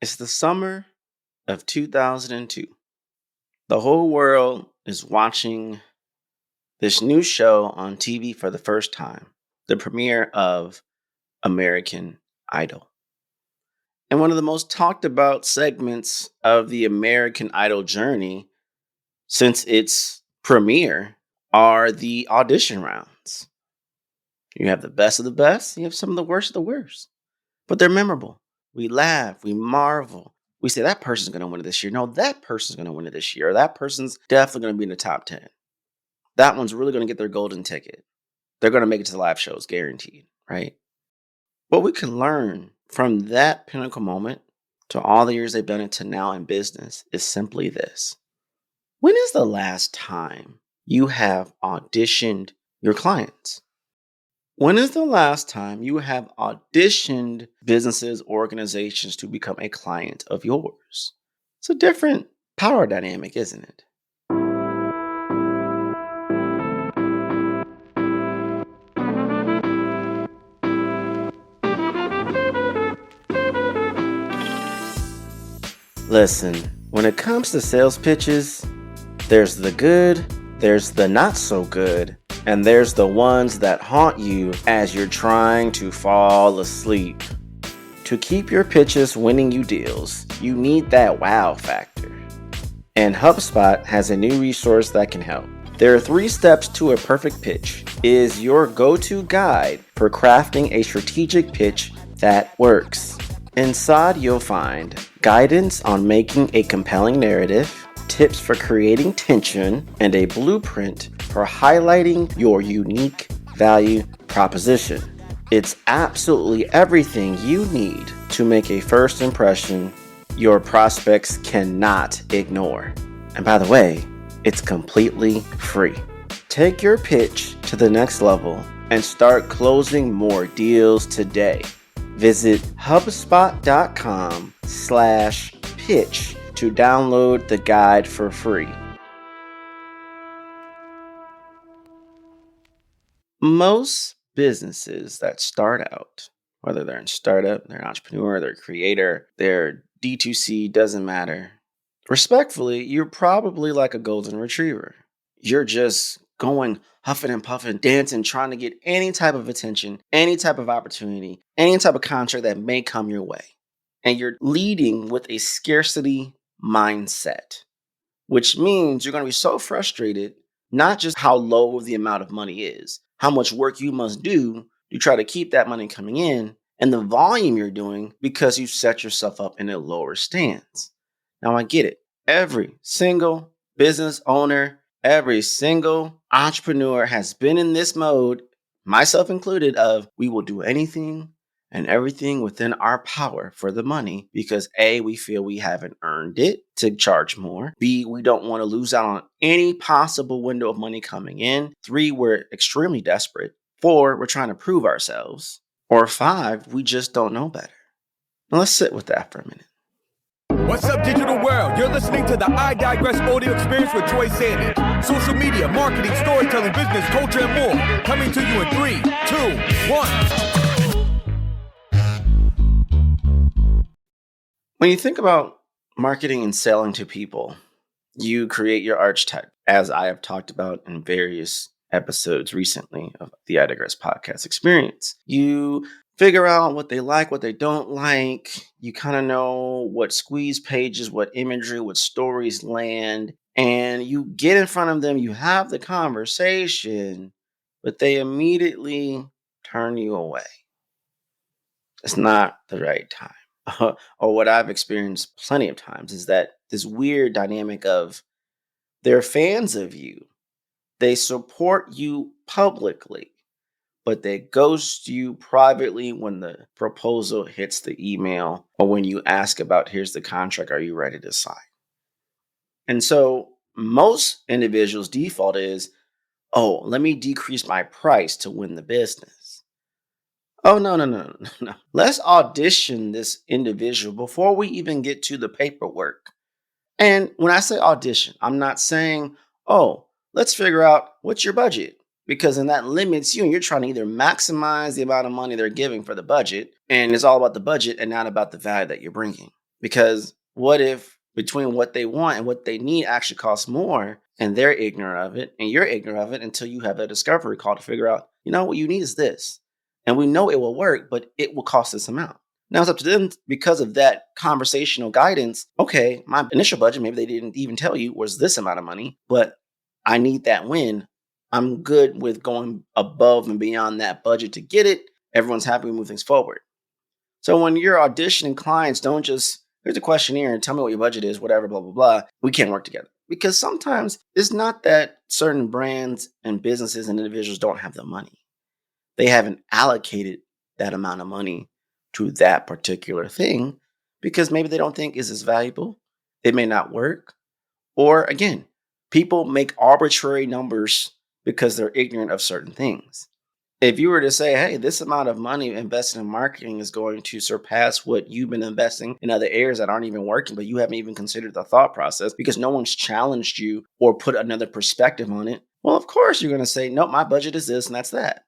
It's the summer of 2002. The whole world is watching this new show on TV for the first time, the premiere of American Idol. And one of the most talked about segments of the American Idol journey since its premiere are the audition rounds. You have the best of the best, you have some of the worst of the worst, but they're memorable. We laugh, we marvel. We say that person's going to win it this year. No, that person's going to win it this year. Or that person's definitely going to be in the top 10. That one's really going to get their golden ticket. They're going to make it to the live shows, guaranteed, right? What we can learn from that pinnacle moment to all the years they've done it to now in business is simply this. When is the last time you have auditioned your clients? When is the last time you have auditioned businesses, organizations to become a client of yours? It's a different power dynamic, isn't it? Listen, when it comes to sales pitches, there's the good, there's the not so good, and there's the ones that haunt you as you're trying to fall asleep. To keep your pitches winning you deals, you need that wow factor. And HubSpot has a new resource that can help. There are 3 steps to a perfect pitch. It is your go-to guide for crafting a strategic pitch that works. Inside, you'll find guidance on making a compelling narrative, tips for creating tension, and a blueprint for highlighting your unique value proposition. It's absolutely everything you need to make a first impression your prospects cannot ignore. And by the way, it's completely free. Take your pitch to the next level and start closing more deals today. Visit HubSpot.com/pitch to download the guide for free. Most businesses that start out, whether they're in startup, they're an entrepreneur, they're a creator, they're D2C, doesn't matter. Respectfully, you're probably like a golden retriever. You're just going huffing and puffing, dancing, trying to get any type of attention, any type of opportunity, any type of contract that may come your way. And you're leading with a scarcity mindset, which means you're going to be so frustrated, not just how low the amount of money is, how much work you must do to try to keep that money coming in, and the volume you're doing because you set yourself up in a lower stance. Now, I get it. Every single business owner, every single entrepreneur has been in this mode, myself included, of we will do anything and everything within our power for the money because A, we feel we haven't earned it to charge more. B, we don't want to lose out on any possible window of money coming in. 3, we're extremely desperate. 4, we're trying to prove ourselves. Or 5, we just don't know better. Now let's sit with that for a minute. What's up, digital world? You're listening to the I Digress audio experience with Joy Sandidge. Social media, marketing, storytelling, business, culture, and more. Coming to you in 3, 2, 1. When you think about marketing and selling to people, you create your archetype, as I have talked about in various episodes recently of the I Digress podcast experience. You figure out what they like, what they don't like. You kind of know what squeeze pages, what imagery, what stories land. And you get in front of them, you have the conversation, but they immediately turn you away. It's not the right time. Or what I've experienced plenty of times is that this weird dynamic of they're fans of you. They support you publicly, but they ghost you privately when the proposal hits the email or when you ask about, here's the contract, are you ready to sign? And so most individuals' default is, oh, let me decrease my price to win the business. Oh, no. Let's audition this individual before we even get to the paperwork. And when I say audition, I'm not saying, oh, let's figure out what's your budget. Because then that limits you and you're trying to either maximize the amount of money they're giving for the budget. And it's all about the budget and not about the value that you're bringing. Because what if between what they want and what they need actually costs more, and they're ignorant of it and you're ignorant of it until you have a discovery call to figure out, what you need is this. And we know it will work, but it will cost this amount. Now it's up to them because of that conversational guidance. Okay, my initial budget, maybe they didn't even tell you, was this amount of money, but I need that win. I'm good with going above and beyond that budget to get it. Everyone's happy, we move things forward. So when you're auditioning clients, don't just, here's a questionnaire and tell me what your budget is, whatever, blah, blah, blah. We can't work together. Because sometimes it's not that certain brands and businesses and individuals don't have the money. They haven't allocated that amount of money to that particular thing because maybe they don't think is as valuable. It may not work. Or again, people make arbitrary numbers because they're ignorant of certain things. If you were to say, hey, this amount of money invested in marketing is going to surpass what you've been investing in other areas that aren't even working, but you haven't even considered the thought process because no one's challenged you or put another perspective on it. Well, of course, you're going to say, nope, my budget is this and that's that.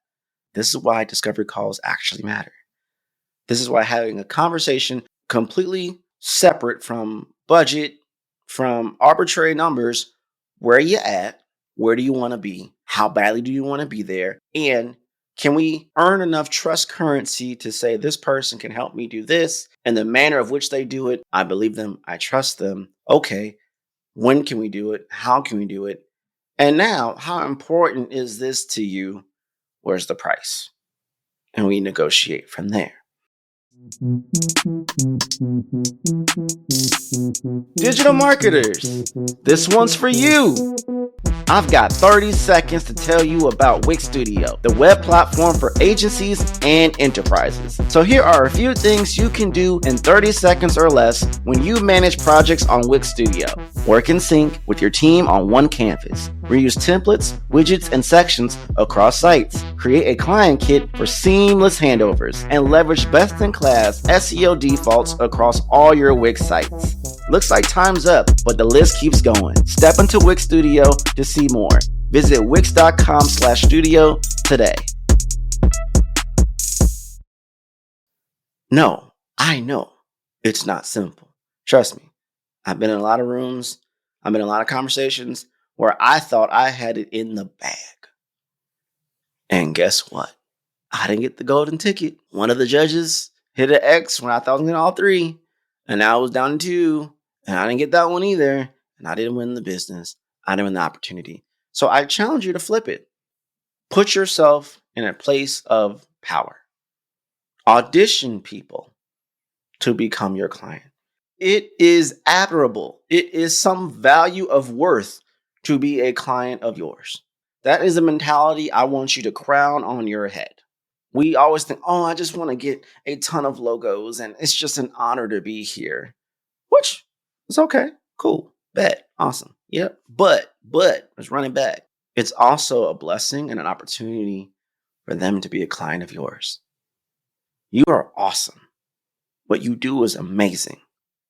This is why discovery calls actually matter. This is why having a conversation completely separate from budget, from arbitrary numbers, where are you at? Where do you want to be? How badly do you want to be there? And can we earn enough trust currency to say this person can help me do this and the manner of which they do it? I believe them. I trust them. Okay. When can we do it? How can we do it? And now, how important is this to you? Where's the price? And we negotiate from there. Digital marketers, this one's for you. I've got 30 seconds to tell you about Wix Studio, the web platform for agencies and enterprises. So here are a few things you can do in 30 seconds or less when you manage projects on Wix Studio. Work in sync with your team on one canvas. Reuse templates, widgets, and sections across sites. Create a client kit for seamless handovers and leverage best-in-class SEO defaults across all your Wix sites. Looks like time's up, but the list keeps going. Step into Wix Studio to see more. Visit wix.com/studio today. No, I know it's not simple. Trust me. I've been in a lot of rooms. I've been in a lot of conversations where I thought I had it in the bag. And guess what? I didn't get the golden ticket. One of the judges hit an X when I thought I was getting all three. And now I was down to two. And I didn't get that one either. And I didn't win the business. I didn't win the opportunity. So I challenge you to flip it. Put yourself in a place of power. Audition people to become your client. It is admirable. It is some value of worth to be a client of yours. That is a mentality I want you to crown on your head. We always think, oh, I just want to get a ton of logos and it's just an honor to be here. Which is okay. Cool. Bet. Awesome. Yep. But let's run it back. It's also a blessing and an opportunity for them to be a client of yours. You are awesome. What you do is amazing.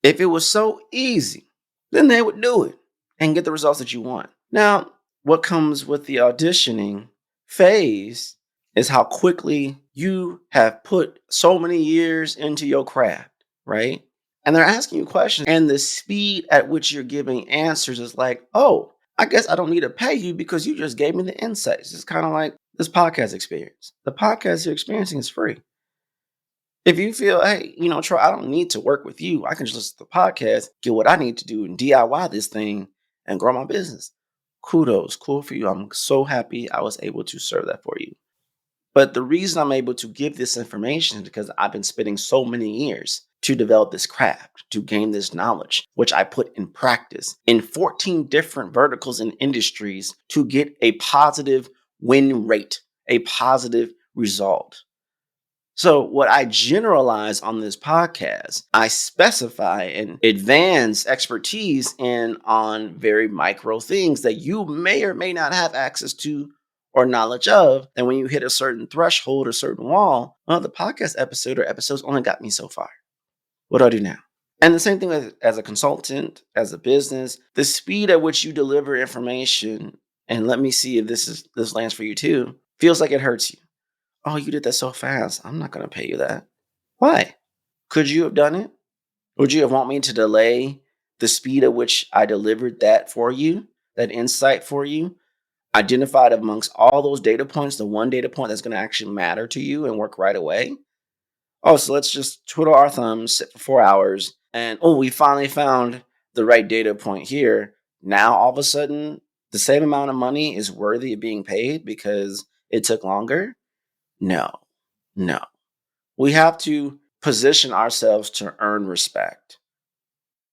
If it was so easy, then they would do it and get the results that you want. Now, what comes with the auditioning phase is how quickly you have put so many years into your craft, right? And they're asking you questions, and the speed at which you're giving answers is like, oh, I guess I don't need to pay you because you just gave me the insights. It's kind of like this podcast experience. The podcast you're experiencing is free. If you feel, hey, Troy, I don't need to work with you. I can just listen to the podcast, get what I need to do and DIY this thing and grow my business. Kudos. Cool for you. I'm so happy I was able to serve that for you. But the reason I'm able to give this information is because I've been spending so many years to develop this craft, to gain this knowledge, which I put in practice in 14 different verticals and industries to get a positive win rate, a positive result. So what I generalize on this podcast, I specify and advance expertise in on very micro things that you may or may not have access to or knowledge of. And when you hit a certain threshold or certain wall, well, the podcast episode or episodes only got me so far. What do I do now? And the same thing as a consultant, as a business, the speed at which you deliver information, and let me see if this lands for you too, feels like it hurts you. Oh, you did that so fast. I'm not going to pay you that. Why? Could you have done it? Would you want me to delay the speed at which I delivered that for you, that insight for you, identified amongst all those data points, the one data point that's going to actually matter to you and work right away? Oh, so let's just twiddle our thumbs, sit for 4 hours, and oh, we finally found the right data point here. Now, all of a sudden, the same amount of money is worthy of being paid because it took longer? No, no. We have to position ourselves to earn respect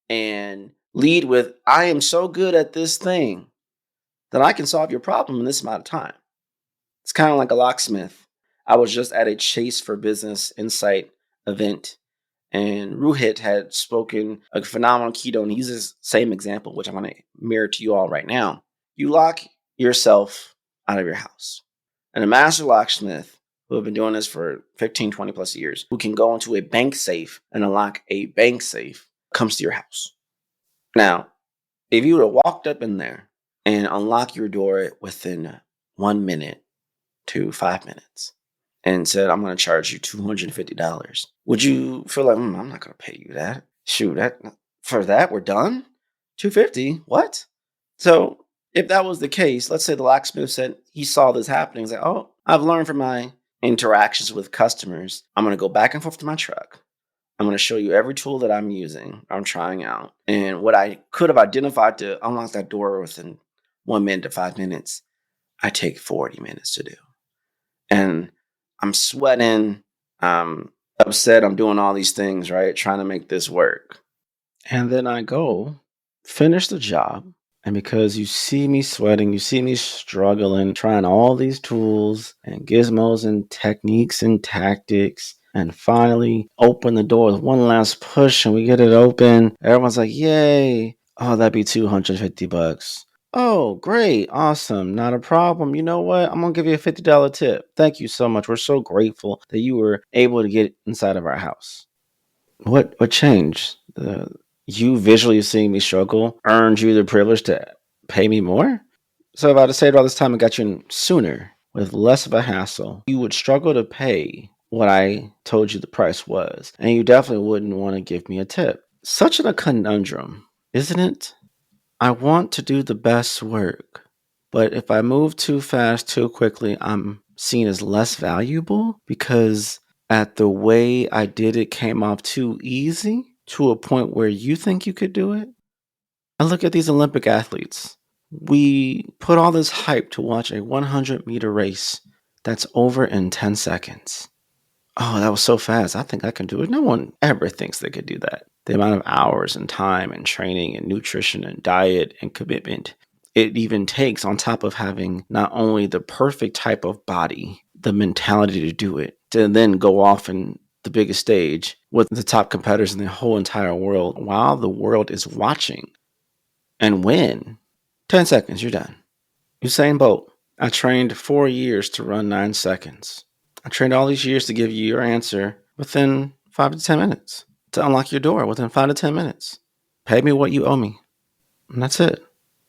and lead with, I am so good at this thing that I can solve your problem in this amount of time. It's kind of like a locksmith. I was just at a Chase for Business Insight event, and Ruhit had spoken a phenomenal keynote, and he uses the same example, which I'm going to mirror to you all right now. You lock yourself out of your house. And a master locksmith who have been doing this for 15, 20 plus years, who can go into a bank safe and unlock a bank safe, comes to your house. Now, if you would have walked up in there and unlocked your door within 1 minute to 5 minutes and said, I'm going to charge you $250, would you feel like, I'm not going to pay you that? Shoot, for that, we're done? $250? What? So if that was the case, let's say the locksmith said he saw this happening. He's like, oh, I've learned from my interactions with customers. I'm going to go back and forth to my truck. I'm going to show you every tool that I'm using, I'm trying out. And what I could have identified to unlock that door within 1 minute to 5 minutes, I take 40 minutes to do. And I'm sweating. I'm upset. I'm doing all these things, right? Trying to make this work. And then I go finish the job. And because you see me sweating, you see me struggling, trying all these tools and gizmos and techniques and tactics, and finally open the door with one last push and we get it open. Everyone's like, yay. Oh, that'd be $250. Oh, great. Awesome. Not a problem. You know what? I'm going to give you a $50 tip. Thank you so much. We're so grateful that you were able to get inside of our house. What changed? You visually seeing me struggle earned you the privilege to pay me more? So if I'd have saved all this time and got you in sooner with less of a hassle, you would struggle to pay what I told you the price was. And you definitely wouldn't want to give me a tip. Such a conundrum, isn't it? I want to do the best work, but if I move too fast, too quickly, I'm seen as less valuable because at the way I did it came off too easy to a point where you think you could do it. I look at these Olympic athletes. We put all this hype to watch a 100-meter race that's over in 10 seconds. Oh, that was so fast. I think I can do it. No one ever thinks they could do that. The amount of hours and time and training and nutrition and diet and commitment it even takes, on top of having not only the perfect type of body, the mentality to do it, to then go off in the biggest stage with the top competitors in the whole entire world while the world is watching and win. 10 seconds, you're done. Usain Bolt. I trained 4 years to run 9 seconds. I trained all these years to give you your answer within 5 to 10 minutes, to unlock your door within 5 to 10 minutes. Pay me what you owe me. And that's it.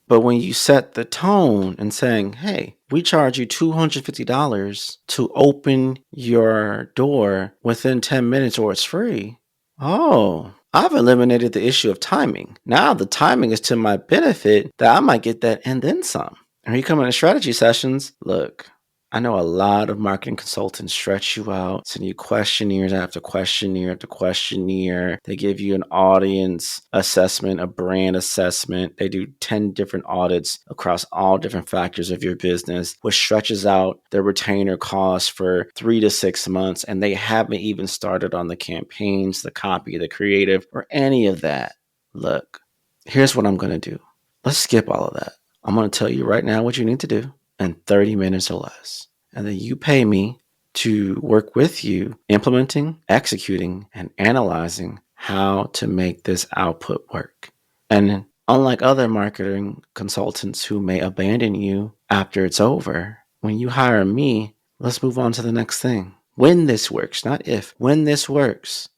But when you set the tone and saying, hey, we charge you $250 to open your door within 10 minutes or it's free. Oh, I've eliminated the issue of timing. Now the timing is to my benefit that I might get that and then some. And when you come into strategy sessions, look, I know a lot of marketing consultants stretch you out, send you questionnaires after questionnaire after questionnaire. They give you an audience assessment, a brand assessment. They do 10 different audits across all different factors of your business, which stretches out their retainer costs for 3 to 6 months. And they haven't even started on the campaigns, the copy, the creative, or any of that. Look, here's what I'm going to do. Let's skip all of that. I'm going to tell you right now what you need to do in 30 minutes or less. And then you pay me to work with you, implementing, executing, and analyzing how to make this output work. And unlike other marketing consultants who may abandon you after it's over, when you hire me, let's move on to the next thing. When this works, not if, when this works,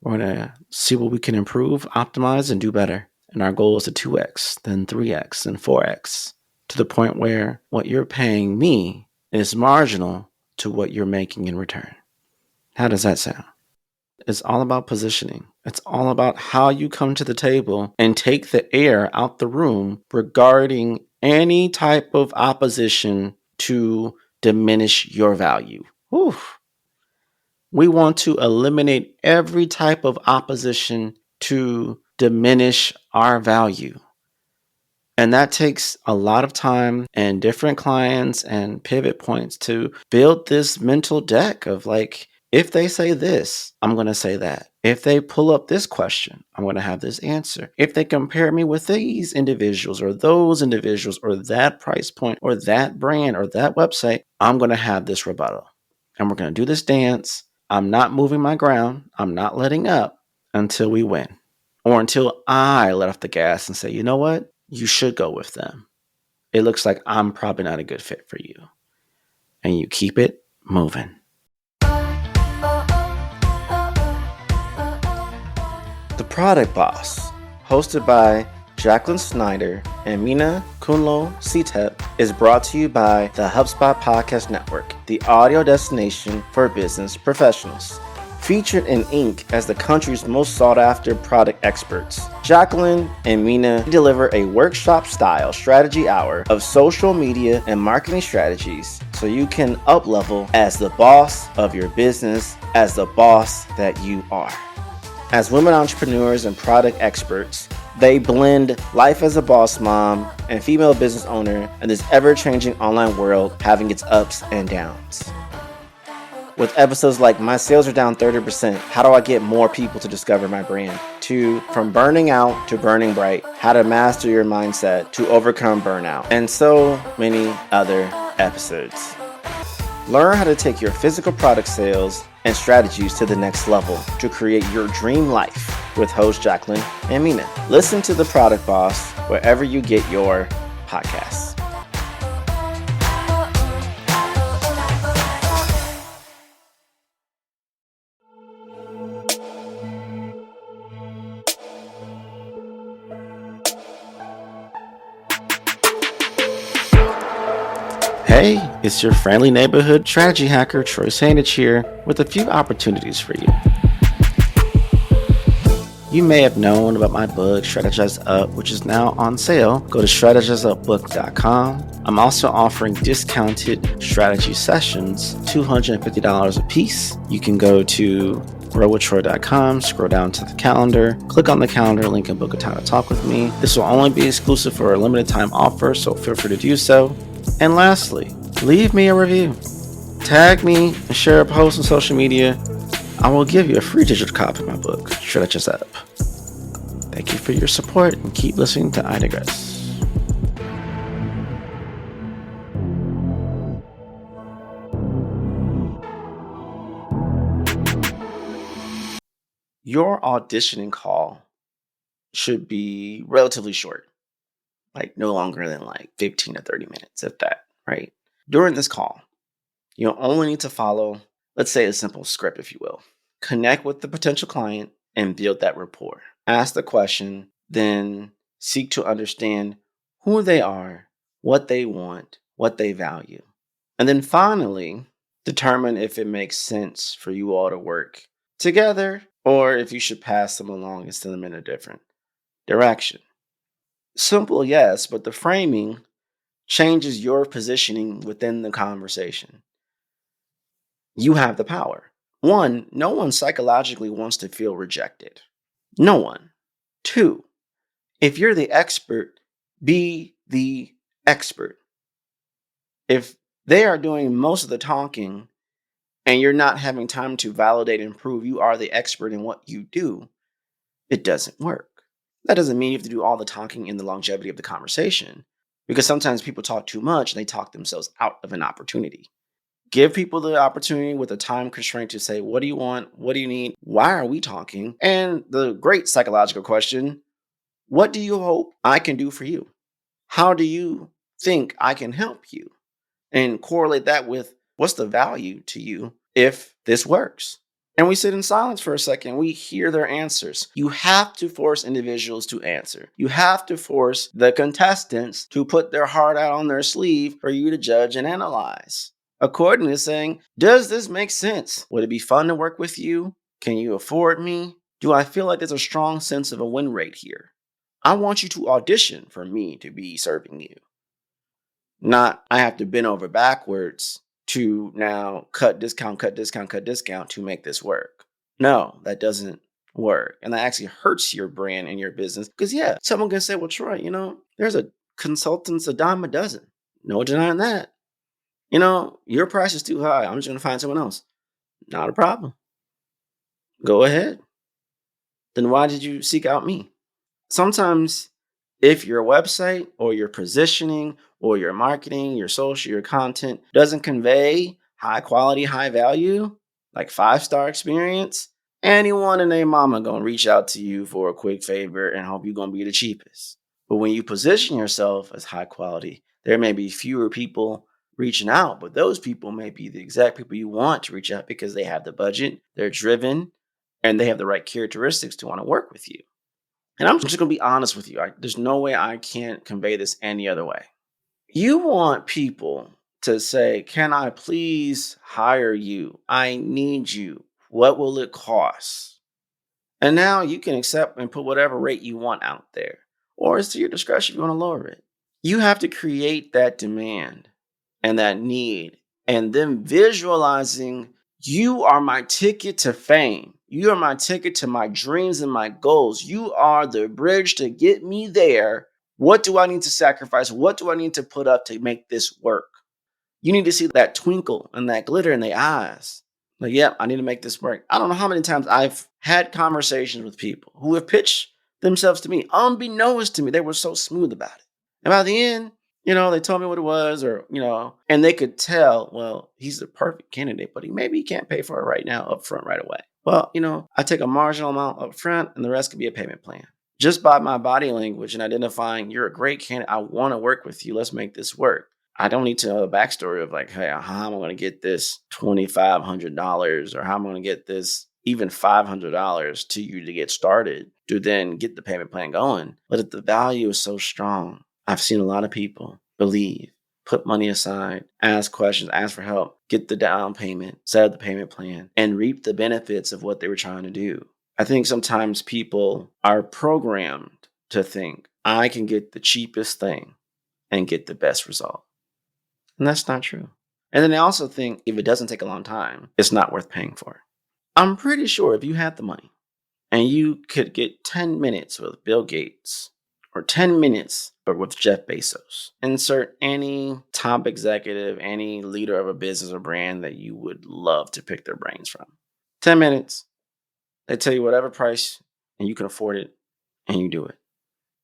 we're going to see what we can improve, optimize, and do better. And our goal is to 2x, then 3x, then 4x, to the point where what you're paying me is marginal to what you're making in return. How does that sound? It's all about positioning. It's all about how you come to the table and take the air out the room regarding any type of opposition to diminish your value. Whew. We want to eliminate every type of opposition to diminish our value. And that takes a lot of time and different clients and pivot points to build this mental deck of like, if they say this, I'm going to say that. If they pull up this question, I'm going to have this answer. If they compare me with these individuals or those individuals or that price point or that brand or that website, I'm going to have this rebuttal. And we're going to do this dance. I'm not moving my ground. I'm not letting up until we win or until I let off the gas and say, you know what? You should go with them. It looks like I'm probably not a good fit for you. And you keep it moving. The Product Boss, hosted by Jacqueline Snyder and Mina Kunlo Sitep, is brought to you by the HubSpot Podcast Network, the audio destination for business professionals. Featured in Inc. as the country's most sought-after product experts, Jacqueline and Mina deliver a workshop-style strategy hour of social media and marketing strategies so you can up-level as the boss of your business, as the boss that you are. As women entrepreneurs and product experts, they blend life as a boss mom and female business owner in this ever-changing online world having its ups and downs. With episodes like My Sales Are Down 30%, How Do I Get More People to Discover My Brand? To From Burning Out to Burning Bright, How to Master Your Mindset to Overcome Burnout, and so many other episodes. Learn how to take your physical product sales and strategies to the next level to create your dream life with host Jacqueline and Mina. Listen to The Product Boss wherever you get your podcasts. Hey, it's your friendly neighborhood strategy hacker, Troy Sandidge here, with a few opportunities for you. You may have known about my book, Strategize Up, which is now on sale. Go to strategizeupbook.com. I'm also offering discounted strategy sessions, $250 a piece. You can go to growwithtroy.com, scroll down to the calendar, click on the calendar link and book a time to talk with me. This will only be exclusive for a limited time offer, so feel free to do so. And lastly, leave me a review. Tag me and share a post on social media. I will give you a free digital copy of my book, Strategize Up. Thank you for your support and keep listening to I Digress. Your auditioning call should be relatively short, like no longer than like 15 to 30 minutes, if that, right? During this call, you'll only need to follow, let's say, a simple script, if you will. Connect with the potential client and build that rapport. Ask the question, then seek to understand who they are, what they want, what they value. And then finally, determine if it makes sense for you all to work together or if you should pass them along and send them in a different direction. Simple, yes, but the framing changes your positioning within the conversation. You have the power. One, no one psychologically wants to feel rejected. No one. Two, if you're the expert, be the expert. If they are doing most of the talking and you're not having time to validate and prove you are the expert in what you do, it doesn't work. That doesn't mean you have to do all the talking in the longevity of the conversation, because sometimes people talk too much and they talk themselves out of an opportunity. Give people the opportunity with a time constraint to say, what do you want? What do you need? Why are we talking? And the great psychological question, what do you hope I can do for you? How do you think I can help you? And correlate that with what's the value to you if this works? And we sit in silence for a second. We hear their answers. You have to force individuals to answer. You have to force the contestants to put their heart out on their sleeve for you to judge and analyze. According to saying, does this make sense? Would it be fun to work with you? Can you afford me? Do I feel like there's a strong sense of a win rate here? I want you to audition for me to be serving you. Not I have to bend over backwards to now cut discount to make this work. No, that doesn't work. And that actually hurts your brand and your business. Because someone can say, well, Troy, there's a consultant's a dime a dozen. No denying that. Your price is too high. I'm just going to find someone else. Not a problem. Go ahead. Then why did you seek out me? Sometimes if your website or your positioning or your marketing, your social, your content doesn't convey high quality, high value, like 5-star experience, anyone and their mama gonna reach out to you for a quick favor and hope you're gonna be the cheapest. But when you position yourself as high quality, there may be fewer people reaching out, but those people may be the exact people you want to reach out because they have the budget, they're driven, and they have the right characteristics to want to work with you. And I'm just going to be honest with you. There's no way I can't convey this any other way. You want people to say, can I please hire you? I need you. What will it cost? And now you can accept and put whatever rate you want out there. Or it's to your discretion if you want to lower it. You have to create that demand and that need. And then visualizing, you are my ticket to fame. You are my ticket to my dreams and my goals. You are the bridge to get me there. What do I need to sacrifice? What do I need to put up to make this work? You need to see that twinkle and that glitter in their eyes. Like, I need to make this work. I don't know how many times I've had conversations with people who have pitched themselves to me. Unbeknownst to me, they were so smooth about it. And by the end, they told me what it was and they could tell, well, he's the perfect candidate, but maybe he can't pay for it right now up front right away. Well, I take a marginal amount up front and the rest could be a payment plan. Just by my body language and identifying you're a great candidate, I want to work with you. Let's make this work. I don't need to know the backstory of like, hey, how am I going to get this $2,500 or how am I going to get this even $500 to you to get started to then get the payment plan going. But if the value is so strong, I've seen a lot of people believe, put money aside, ask questions, ask for help, get the down payment, set up the payment plan, and reap the benefits of what they were trying to do. I think sometimes people are programmed to think, I can get the cheapest thing and get the best result. And that's not true. And then they also think if it doesn't take a long time, it's not worth paying for. I'm pretty sure if you had the money and you could get 10 minutes with Bill Gates or 10 minutes but with Jeff Bezos, insert any top executive, any leader of a business or brand that you would love to pick their brains from. 10 minutes, they tell you whatever price and you can afford it and you do it.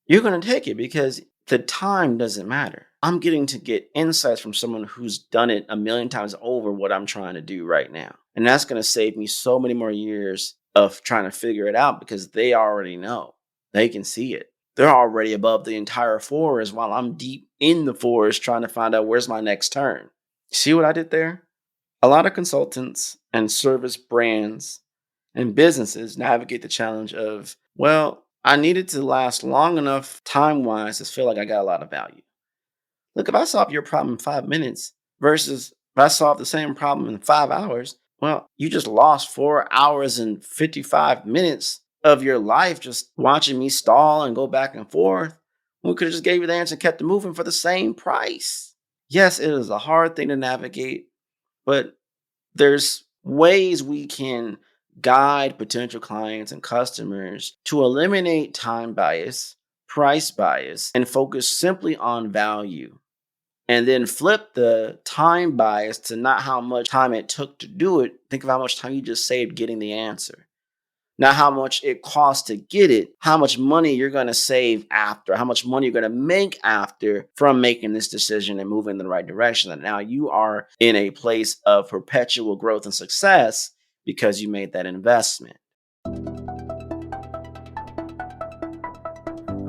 You're going to take it because the time doesn't matter. I'm getting to get insights from someone who's done it a million times over what I'm trying to do right now. And that's going to save me so many more years of trying to figure it out because they already know. They can see it. They're already above the entire forest while I'm deep in the forest trying to find out where's my next turn. See what I did there? A lot of consultants and service brands and businesses navigate the challenge of, well, I needed to last long enough time-wise to feel like I got a lot of value. Look, if I solve your problem in 5 minutes versus if I solve the same problem in 5 hours, well, you just lost 4 hours and 55 minutes of your life just watching me stall and go back and forth. We could have just gave you the answer and kept it moving for the same price. Yes, it is a hard thing to navigate, but there's ways we can guide potential clients and customers to eliminate time bias, price bias, and focus simply on value. And then flip the time bias to not how much time it took to do it. Think of how much time you just saved getting the answer. Not how much it costs to get it, how much money you're going to save after, how much money you're going to make after from making this decision and moving in the right direction. And now you are in a place of perpetual growth and success because you made that investment.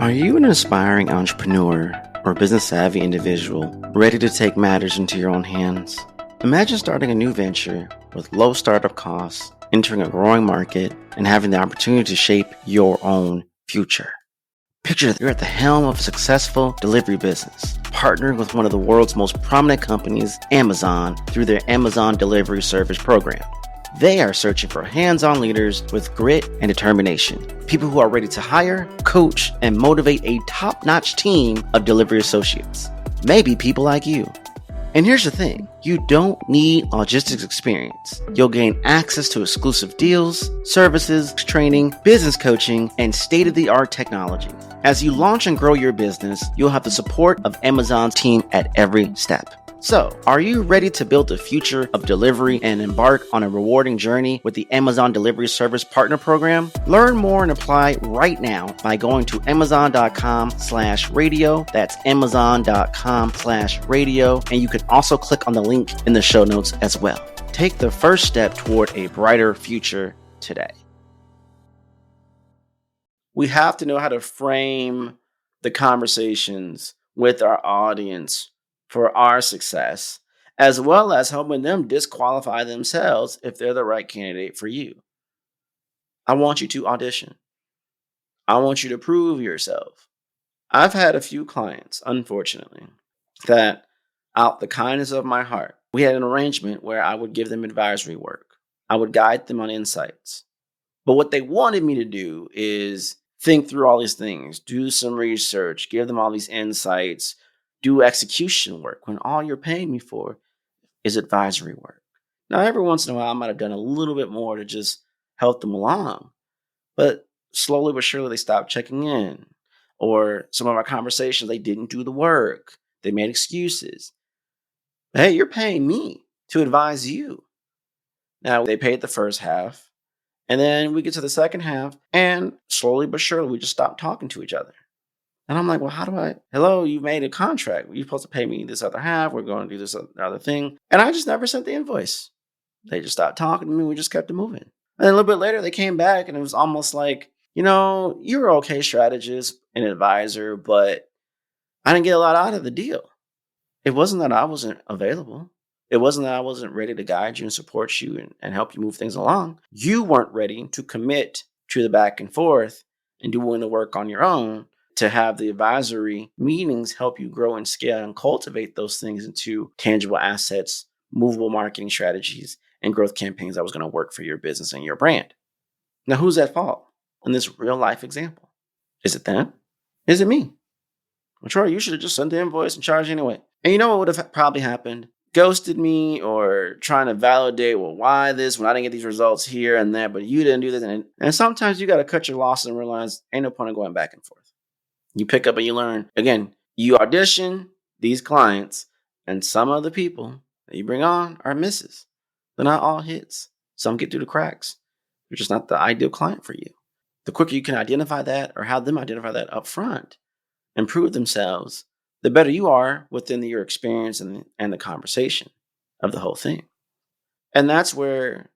Are you an aspiring entrepreneur or business-savvy individual ready to take matters into your own hands? Imagine starting a new venture with low startup costs, entering a growing market, and having the opportunity to shape your own future. Picture that you're at the helm of a successful delivery business, partnering with one of the world's most prominent companies, Amazon, through their Amazon Delivery Service program. They are searching for hands-on leaders with grit and determination. People who are ready to hire, coach, and motivate a top-notch team of delivery associates. Maybe people like you. And here's the thing, you don't need logistics experience. You'll gain access to exclusive deals, services, training, business coaching, and state-of-the-art technology. As you launch and grow your business, you'll have the support of Amazon's team at every step. So, are you ready to build the future of delivery and embark on a rewarding journey with the Amazon Delivery Service Partner Program? Learn more and apply right now by going to amazon.com/radio. That's amazon.com/radio. And you can also click on the link in the show notes as well. Take the first step toward a brighter future today. We have to know how to frame the conversations with our audience for our success, as well as helping them disqualify themselves if they're the right candidate for you. I want you to audition. I want you to prove yourself. I've had a few clients, unfortunately, that out the kindness of my heart, we had an arrangement where I would give them advisory work. I would guide them on insights. But what they wanted me to do is think through all these things, do some research, give them all these insights, do execution work when all you're paying me for is advisory work. Now, every once in a while, I might have done a little bit more to just help them along, but slowly but surely they stopped checking in. Or some of our conversations, they didn't do the work. They made excuses. Hey, you're paying me to advise you. Now, they paid the first half, and then we get to the second half, and slowly but surely, we just stopped talking to each other. And I'm like, well, hello, you made a contract. You're supposed to pay me this other half. We're going to do this other thing. And I just never sent the invoice. They just stopped talking to me. We just kept it moving. And then a little bit later, they came back and it was almost like, you're an okay strategist and advisor, but I didn't get a lot out of the deal. It wasn't that I wasn't available. It wasn't that I wasn't ready to guide you and support you and help you move things along. You weren't ready to commit to the back and forth and doing the work on your own to have the advisory meetings help you grow and scale and cultivate those things into tangible assets, movable marketing strategies, and growth campaigns that was going to work for your business and your brand. Now, who's at fault in this real life example? Is it them? Is it me? Well, Troy, you should have just sent the invoice and charged anyway. And you know what would have probably happened? Ghosted me or trying to validate, well, why this when I didn't get these results here and there, but you didn't do this. And sometimes you got to cut your losses and realize ain't no point in going back and forth. You pick up and you learn. Again, you audition these clients, and some of the people that you bring on are misses. They're not all hits. Some get through the cracks. They're just not the ideal client for you. The quicker you can identify that or have them identify that up front and prove themselves, the better you are within your experience and the conversation of the whole thing. And that's where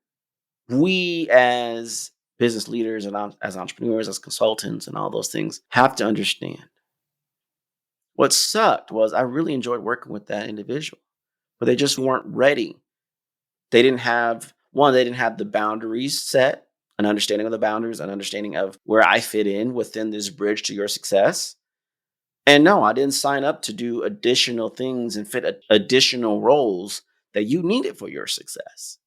we as business leaders and as entrepreneurs, as consultants and all those things have to understand. What sucked was I really enjoyed working with that individual, but they just weren't ready. They didn't have the boundaries set, an understanding of the boundaries, an understanding of where I fit in within this bridge to your success. And no, I didn't sign up to do additional things and fit additional roles that you needed for your success,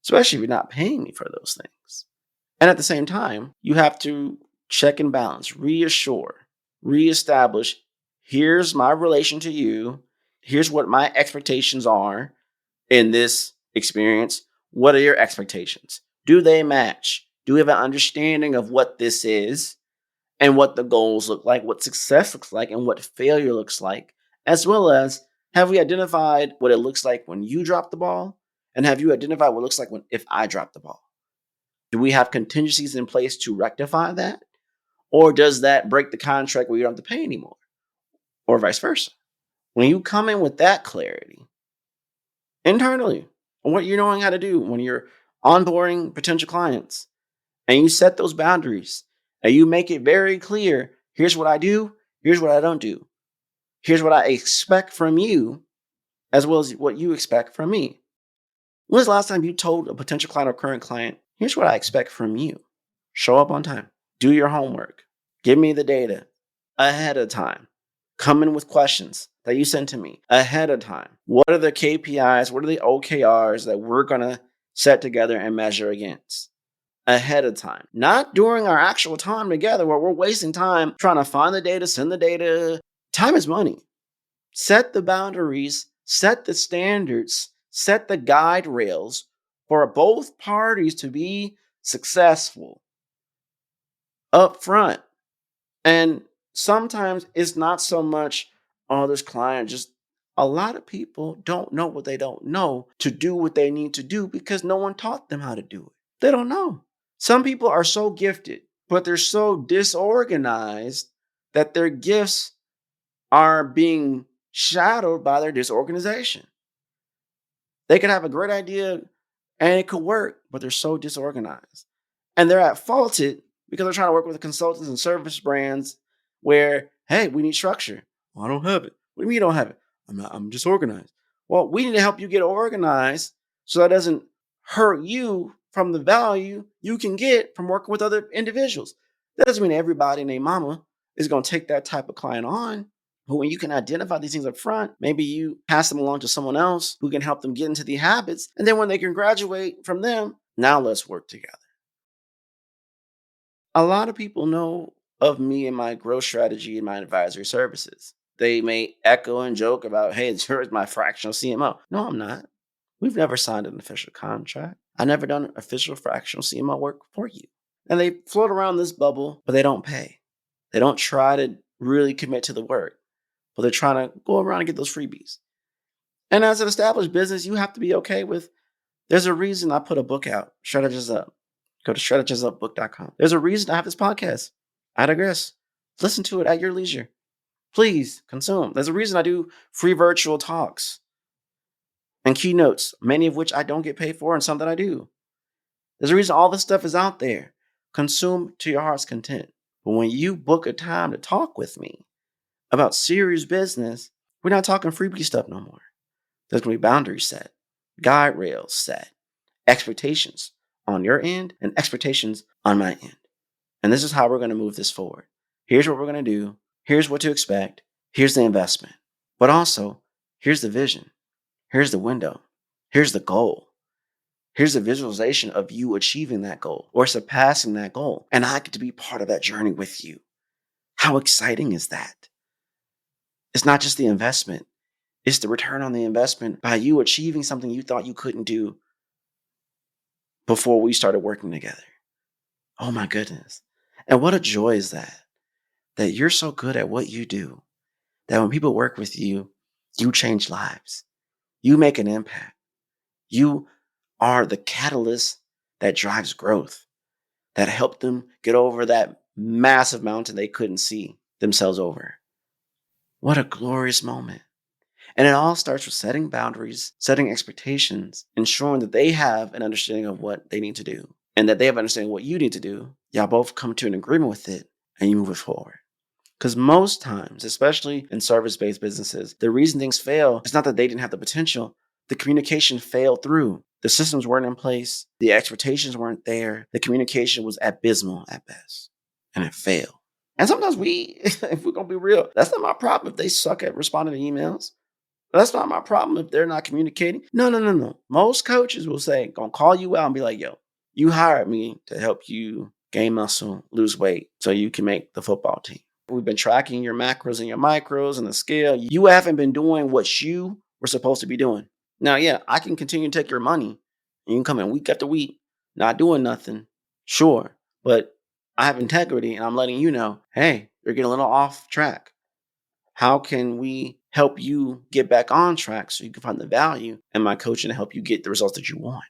especially if you're not paying me for those things. And at the same time, you have to check and balance, reassure, reestablish, here's my relation to you. Here's what my expectations are in this experience. What are your expectations? Do they match? Do we have an understanding of what this is and what the goals look like, what success looks like, and what failure looks like, as well as have we identified what it looks like when you drop the ball? And have you identified what it looks like if I drop the ball? Do we have contingencies in place to rectify that? Or does that break the contract where you don't have to pay anymore? Or vice versa? When you come in with that clarity internally on what you're knowing how to do when you're onboarding potential clients and you set those boundaries and you make it very clear, here's what I do, here's what I don't do. Here's what I expect from you as well as what you expect from me. When was the last time you told a potential client or current client, here's what I expect from you? Show up on time. Do your homework. Give me the data ahead of time. Come in with questions that you send to me ahead of time. What are the KPIs? What are the OKRs that we're going to set together and measure against ahead of time, not during our actual time together where we're wasting time trying to find the data, send the data. Time is money. Set the boundaries, set the standards, set the guide rails for both parties to be successful up front. And sometimes it's not so much, oh, this client just, a lot of people don't know what they don't know to do what they need to do because no one taught them how to do it. They don't know. Some people are so gifted, but they're so disorganized that their gifts are being shadowed by their disorganization. They could have a great idea and it could work, but they're so disorganized. And they're at faulted because they're trying to work with consultants and service brands where, hey, we need structure. Well, I don't have it. What do you mean you don't have it? I'm disorganized. Well, we need to help you get organized so that doesn't hurt you from the value you can get from working with other individuals. That doesn't mean everybody and their mama is going to take that type of client on. But when you can identify these things up front, maybe you pass them along to someone else who can help them get into the habits. And then when they can graduate from them, now let's work together. A lot of people know of me and my growth strategy and my advisory services. They may echo and joke about, hey, here's my fractional CMO. No, I'm not. We've never signed an official contract. I've never done official fractional CMO work for you. And they float around this bubble, but they don't pay. They don't try to really commit to the work, but they're trying to go around and get those freebies. And as an established business, you have to be okay with, there's a reason I put a book out, Strategize Up. Go to strategizupbook.com. There's a reason I have this podcast. I digress. Listen to it at your leisure. Please consume. There's a reason I do free virtual talks and keynotes, many of which I don't get paid for and some that I do. There's a reason all this stuff is out there. Consume to your heart's content. But when you book a time to talk with me about serious business, we're not talking freebie stuff no more. There's going to be boundaries set, guide rails set, expectations on your end and expectations on my end. And this is how we're going to move this forward. Here's what we're going to do. Here's what to expect. Here's the investment. But also, here's the vision. Here's the window. Here's the goal. Here's the visualization of you achieving that goal or surpassing that goal. And I get to be part of that journey with you. How exciting is that? It's not just the investment. It's the return on the investment by you achieving something you thought you couldn't do before we started working together. Oh my goodness. And what a joy is that? That you're so good at what you do, that when people work with you, you change lives. You make an impact. You are the catalyst that drives growth, that helped them get over that massive mountain they couldn't see themselves over. What a glorious moment. And it all starts with setting boundaries, setting expectations, ensuring that they have an understanding of what they need to do and that they have an understanding of what you need to do. Y'all both come to an agreement with it and you move it forward. Because most times, especially in service-based businesses, the reason things fail is not that they didn't have the potential. The communication failed through. The systems weren't in place. The expectations weren't there. The communication was abysmal at best. And it failed. And sometimes if we're going to be real, that's not my problem if they suck at responding to emails. That's not my problem if they're not communicating. No. Most coaches will say, gonna call you out and be like, yo, you hired me to help you gain muscle, lose weight, so you can make the football team. We've been tracking your macros and your micros and the scale. You haven't been doing what you were supposed to be doing. Now, yeah, I can continue to take your money. You can come in week after week, not doing nothing. Sure. But I have integrity and I'm letting you know, hey, you're getting a little off track. How can we help you get back on track so you can find the value in my coaching to help you get the results that you want?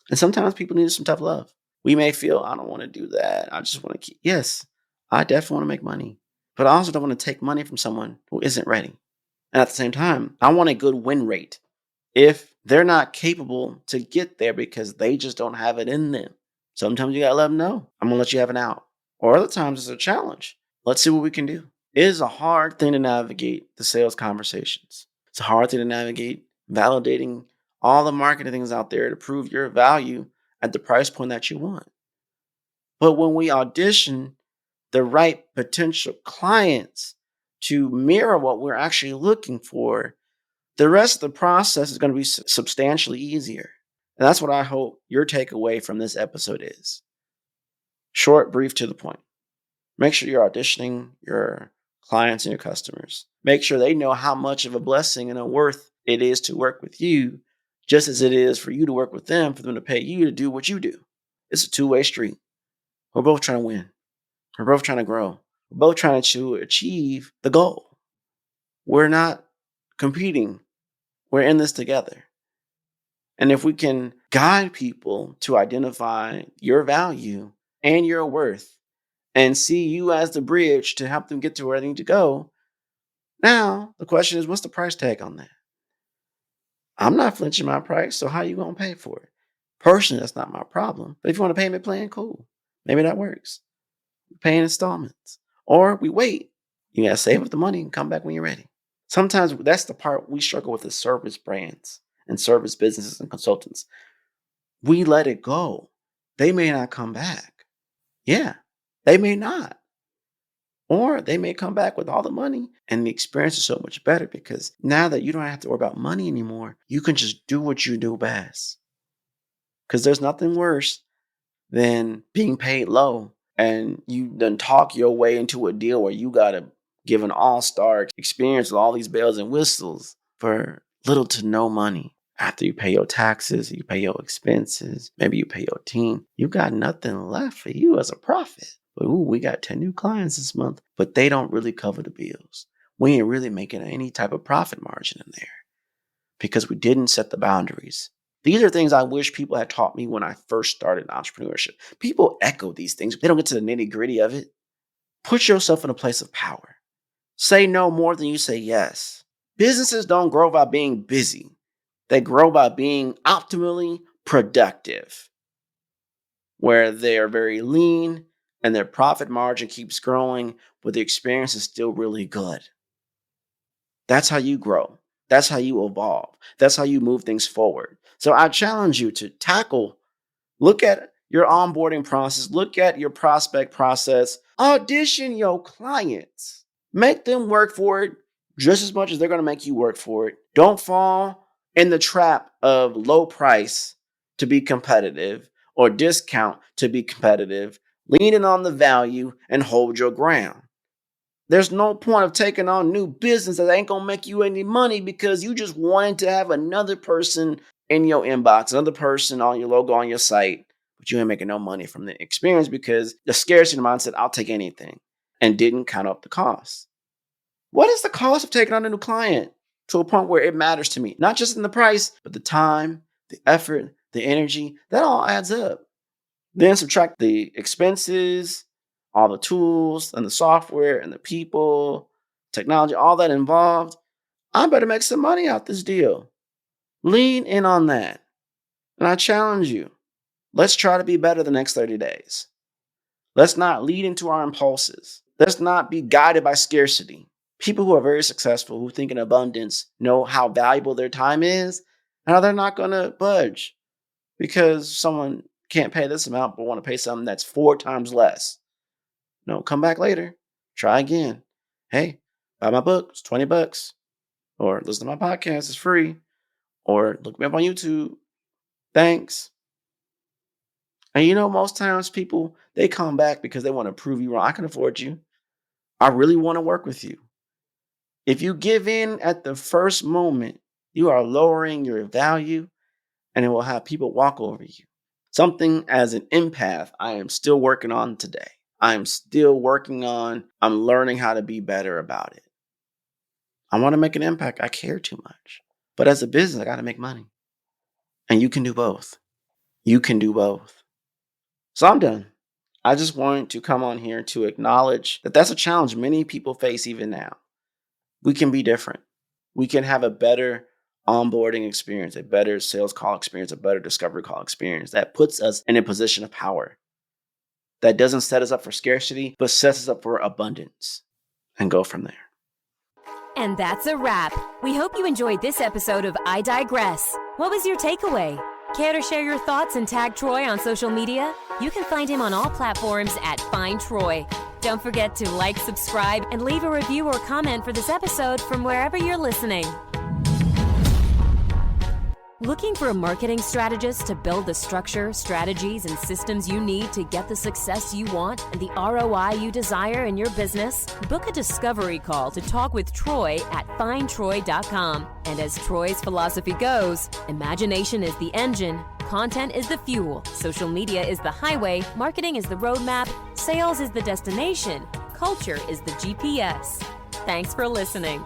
And sometimes people need some tough love. We may feel, I don't want to do that. I just want to keep. Yes, I definitely want to make money. But I also don't want to take money from someone who isn't ready. And at the same time, I want a good win rate. If they're not capable to get there because they just don't have it in them, sometimes you got to let them know, I'm going to let you have an out. Or other times it's a challenge. Let's see what we can do. It is a hard thing to navigate the sales conversations. It's a hard thing to navigate validating all the marketing things out there to prove your value at the price point that you want. But when we audition the right potential clients to mirror what we're actually looking for, the rest of the process is going to be substantially easier. And that's what I hope your takeaway from this episode is. Short, brief, to the point. Make sure you're auditioning your clients and your customers. Make sure they know how much of a blessing and a worth it is to work with you, just as it is for you to work with them, for them to pay you to do what you do. It's a two-way street. We're both trying to win. We're both trying to grow. We're both trying to achieve the goal. We're not competing. We're in this together. And if we can guide people to identify your value and your worth and see you as the bridge to help them get to where they need to go, now the question is, what's the price tag on that? I'm not flinching my price, so how are you going to pay for it? Personally, that's not my problem. But if you want to pay me plan, cool. Maybe that works. We pay in installments. Or we wait. You got to save up the money and come back when you're ready. Sometimes that's the part we struggle with as service brands and service businesses and consultants. We let it go. They may not come back. Yeah, they may not. Or they may come back with all the money and the experience is so much better because now that you don't have to worry about money anymore, you can just do what you do best. Because there's nothing worse than being paid low and you done talk your way into a deal where you got to give an all-star experience with all these bells and whistles for little to no money. After you pay your taxes, you pay your expenses, maybe you pay your team, you got nothing left for you as a profit. But we got 10 new clients this month, but they don't really cover the bills. We ain't really making any type of profit margin in there because we didn't set the boundaries. These are things I wish people had taught me when I first started entrepreneurship. People echo these things. They don't get to the nitty-gritty of it. Put yourself in a place of power. Say no more than you say yes. Businesses don't grow by being busy. They grow by being optimally productive, where they are very lean and their profit margin keeps growing, but the experience is still really good. That's how you grow. That's how you evolve. That's how you move things forward. So I challenge you to look at your onboarding process, look at your prospect process, audition your clients. Make them work for it just as much as they're going to make you work for it. Don't fall in the trap of low price to be competitive or discount to be competitive. Lean in on the value and hold your ground. There's no point of taking on new business that ain't going to make you any money because you just wanted to have another person in your inbox, another person on your logo on your site, but you ain't making no money from the experience because the scarcity mindset, I'll take anything, and didn't count up the cost. What is the cost of taking on a new client to a point where it matters to me? Not just in the price, but the time, the effort, the energy, that all adds up. Then subtract the expenses, all the tools and the software and the people, technology, all that involved. I better make some money out this deal. Lean in on that. And I challenge you, let's try to be better the next 30 days. Let's not lead into our impulses. Let's not be guided by scarcity. People who are very successful, who think in abundance, know how valuable their time is and how they're not going to budge because someone can't pay this amount but want to pay something that's 4 times less. No, come back later. Try again. Hey, buy my book. It's $20. Or listen to my podcast. It's free. Or look me up on YouTube. Thanks. And most times people, they come back because they want to prove you wrong. I can afford you. I really want to work with you. If you give in at the first moment, you are lowering your value and it will have people walk over you. Something as an empath, I am still working on today. I'm learning how to be better about it. I want to make an impact. I care too much. But as a business, I got to make money. And you can do both. You can do both. So I'm done. I just wanted to come on here to acknowledge that that's a challenge many people face even now. We can be different. We can have a better onboarding experience, a better sales call experience, a better discovery call experience that puts us in a position of power. That doesn't set us up for scarcity, but sets us up for abundance and go from there. And that's a wrap. We hope you enjoyed this episode of I Digress. What was your takeaway? Care to share your thoughts and tag Troy on social media? You can find him on all platforms at Find Troy. Don't forget to like, subscribe, and leave a review or comment for this episode from wherever you're listening. Looking for a marketing strategist to build the structure, strategies, and systems you need to get the success you want and the ROI you desire in your business? Book a discovery call to talk with Troy at findtroy.com. And as Troy's philosophy goes, imagination is the engine, content is the fuel, social media is the highway, marketing is the roadmap, sales is the destination, culture is the GPS. Thanks for listening.